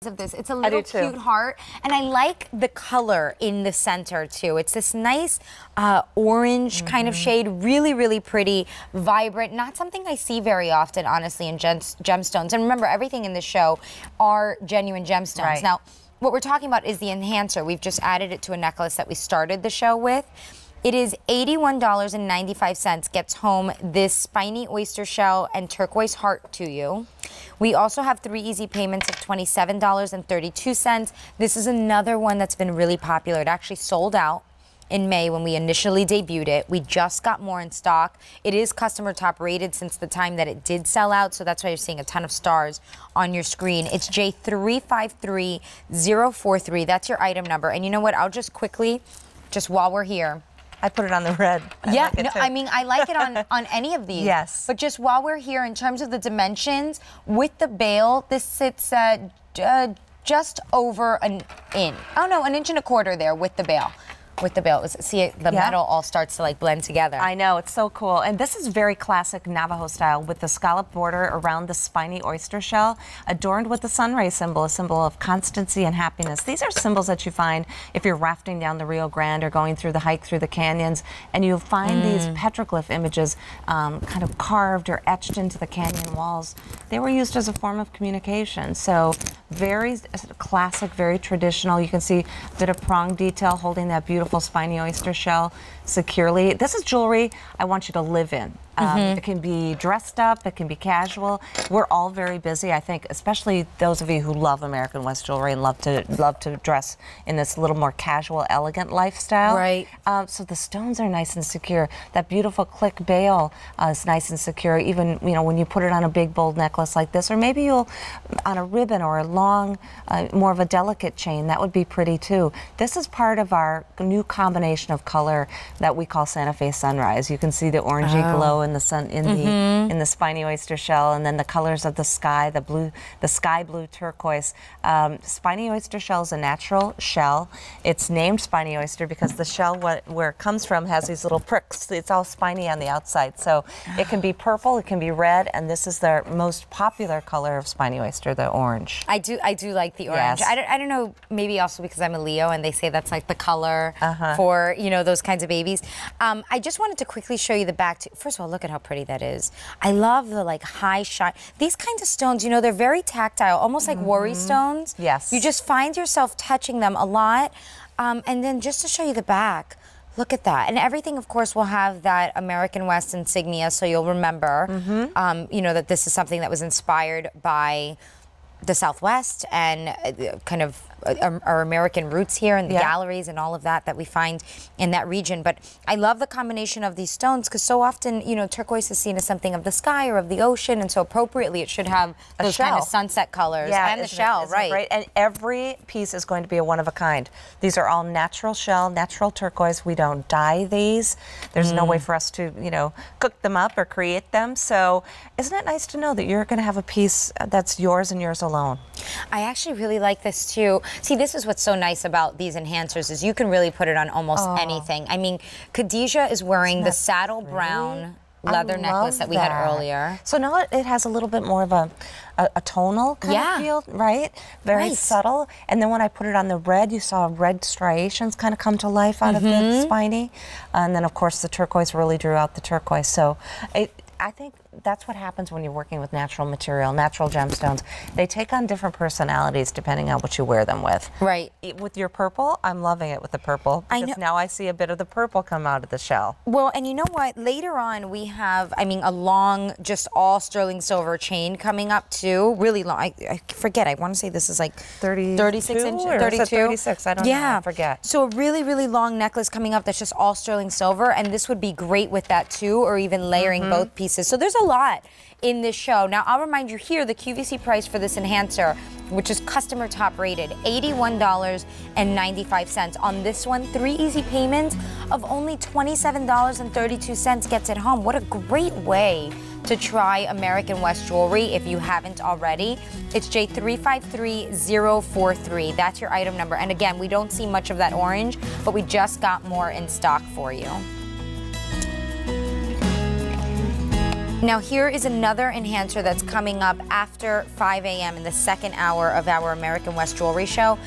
of this. It's a little cute heart, and I like the color in the center too. It's this nice orange kind of shade, really, really pretty, vibrant, not something I see very often, honestly, in gemstones. And remember, everything in this show are genuine gemstones. Right. Now, what we're talking about is the enhancer. We've just added it to a necklace that we started the show with. It is $81.95, gets home this Spiny Oyster shell and turquoise heart to you. We also have 3 easy payments of $27.32. This is another one that's been really popular. It actually sold out in May when we initially debuted it. We just got more in stock. It is customer top rated since the time that it did sell out, so that's why you're seeing a ton of stars on your screen. It's J353043. That's your item number. And you know what? I'll just quickly, just while we're here, I put it on the red. Yeah, no, I mean, I like it on any of these. Yes. But just while we're here, in terms of the dimensions, with the bail, this sits at just over an inch. Oh no, 1.25 inches there with the bail. With the bail. See, the metal all starts to like blend together. I know, it's so cool. And this is very classic Navajo style with the scallop border around the spiny oyster shell, adorned with the sun ray symbol, a symbol of constancy and happiness. These are symbols that you find if you're rafting down the Rio Grande or going through the hike through the canyons, and you'll find these petroglyph images kind of carved or etched into the canyon walls. They were used as a form of communication. So very classic, very traditional. You can see a bit of prong detail holding that beautiful spiny oyster shell securely. This is jewelry I want you to live in. It can be dressed up, it can be casual. We're all very busy, I think, especially those of you who love American West jewelry and love to dress in this little more casual, elegant lifestyle. Right. So the stones are nice and secure. That beautiful click bail is nice and secure, even when you put it on a big, bold necklace like this, or maybe you'll on a ribbon or a long, more of a delicate chain. That would be pretty too. This is part of our new combination of color that we call Santa Fe Sunrise. You can see the orangey glow in the sun in the spiny oyster shell, and then the colors of the sky, the sky blue turquoise. Spiny oyster shell is a natural shell. It's named spiny oyster because the shell where it comes from has these little pricks. It's all spiny on the outside, so it can be purple, it can be red, and this is the most popular color of spiny oyster, the orange. I do like the orange. Yes. I don't know, maybe also because I'm a Leo and they say that's like the color for those kinds of babies. I just wanted to quickly show you the back. First of all, look at how pretty that is. I love the like high shine. These kinds of stones, they're very tactile, almost like worry stones. Yes. You just find yourself touching them a lot. And then just to show you the back, look at that. And everything, of course, will have that American West insignia, so you'll remember, that this is something that was inspired by the Southwest and kind of our American roots here and the galleries and all of that we find in that region. But I love the combination of these stones because so often, turquoise is seen as something of the sky or of the ocean, and so appropriately it should have those kind of sunset colors and the shell, right? Great? And every piece is going to be a one of a kind. These are all natural shell, natural turquoise. We don't dye these. There's no way for us to, cook them up or create them. So isn't it nice to know that you're going to have a piece that's yours and yours alone? I actually really like this too. See, this is what's so nice about these enhancers is you can really put it on almost anything. I mean, Khadijah is wearing the saddle brown leather necklace that we had earlier. So now it has a little bit more of a tonal kind of feel, right? Very subtle. And then when I put it on the red, you saw red striations kind of come to life out of the spiny. And then, of course, the turquoise really drew out the turquoise. So I think that's what happens when you're working with natural material, natural gemstones. They take on different personalities depending on what you wear them with. Right. With your purple, I'm loving it with the purple. Because now I see a bit of the purple come out of the shell. Well, and you know what? Later on, we have, a long, just all sterling silver chain coming up too. Really long. I forget. I want to say this is like 36 inches. 32? 36. I don't know. I forget. So a really, really long necklace coming up that's just all sterling silver. And this would be great with that too, or even layering both pieces. So there's a lot in this show. Now, I'll remind you here, the QVC price for this enhancer, which is customer top rated, $81.95. On this one, 3 easy payments of only $27.32 gets it home. What a great way to try American West jewelry if you haven't already. It's J353043. That's your item number. And again, we don't see much of that orange, but we just got more in stock for you. Now here is another enhancer that's coming up after 5 a.m. in the second hour of our American West Jewelry Show.